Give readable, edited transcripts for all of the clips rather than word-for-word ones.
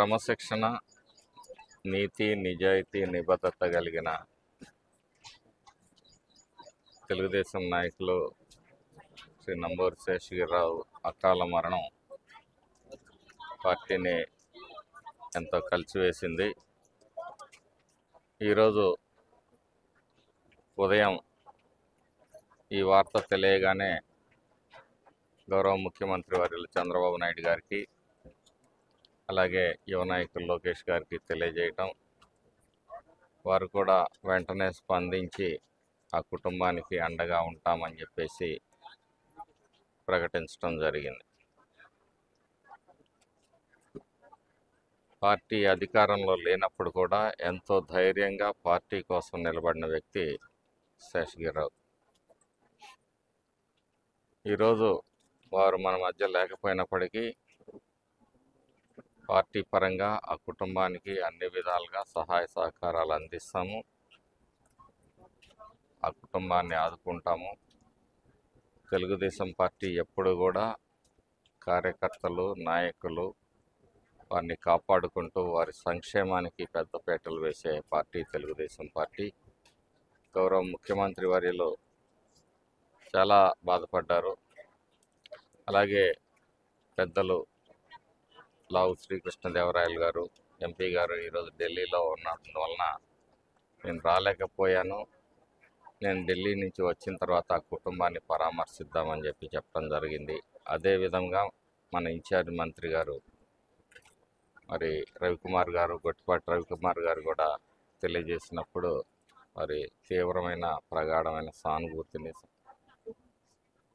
క్రమశిక్షణ, నీతి, నిజాయితీ, నిబద్ధత కలిగిన తెలుగుదేశం నాయకులు శ్రీ నంబూరి శేషగిరిరావు అకాల మరణం పార్టీని ఎంతో కలిసివేసింది. ఈరోజు ఉదయం ఈ వార్త తెలియగానే గౌరవ ముఖ్యమంత్రి వర్యులు చంద్రబాబు నాయుడు గారికి, అలాగే యువ నాయకులు లోకేష్ గారికి తెలియజేయటం, వారు కూడా వెంటనే స్పందించి ఆ కుటుంబానికి అండగా ఉంటామని చెప్పేసి ప్రకటించడం జరిగింది. పార్టీ అధికారంలో లేనప్పుడు కూడా ఎంతో ధైర్యంగా పార్టీ కోసం నిలబడిన వ్యక్తి శేషగిరిరావు. ఈరోజు వారు మన మధ్య లేకపోయినప్పటికీ పార్టీ పరంగా ఆ కుటుంబానికి అన్ని విధాలుగా సహాయ సహకారాలు అందిస్తాము, ఆ కుటుంబాన్ని ఆదుకుంటాము. తెలుగుదేశం పార్టీ ఎప్పుడు కూడా కార్యకర్తలు, నాయకులు వారిని కాపాడుకుంటూ వారి సంక్షేమానికి పెద్దపీటలు వేసే పార్టీ తెలుగుదేశం పార్టీ. గౌరవ ముఖ్యమంత్రి వర్యులు చాలా బాధపడ్డారు. అలాగే పెద్దలు లావు శ్రీకృష్ణదేవరాయలు గారు, ఎంపీ గారు ఈరోజు ఢిల్లీలో ఉన్నందువలన నేను రాలేకపోయాను. నేను ఢిల్లీ నుంచి వచ్చిన తర్వాత ఆ కుటుంబాన్ని పరామర్శిద్దామని చెప్పడం జరిగింది. అదేవిధంగా మన ఇన్ఛార్జ్ మంత్రి గారు మరి రవికుమార్ గారు, గొట్టిపాటి రవికుమార్ గారు కూడా తెలియజేసినప్పుడు మరి తీవ్రమైన ప్రగాఢమైన సానుభూతిని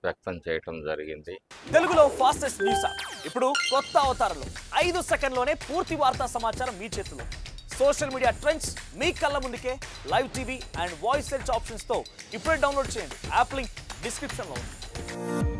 వ్యక్తం చేయటం జరిగింది. తెలుగులో ఫాస్టెస్ట్ న్యూస్ ఇప్పుడు కొత్త అవతారంలో 5 సెకండ్లోనే పూర్తి వార్తా సమాచారం మీ చేతిలో. సోషల్ మీడియా ట్రెండ్స్ మీ కళ్ళ ముందుకే live TV and voice search options తో ఇప్పుడే డౌన్లోడ్ చేయండి. యాప్ లింక్ డిస్క్రిప్షన్లో ఉంది.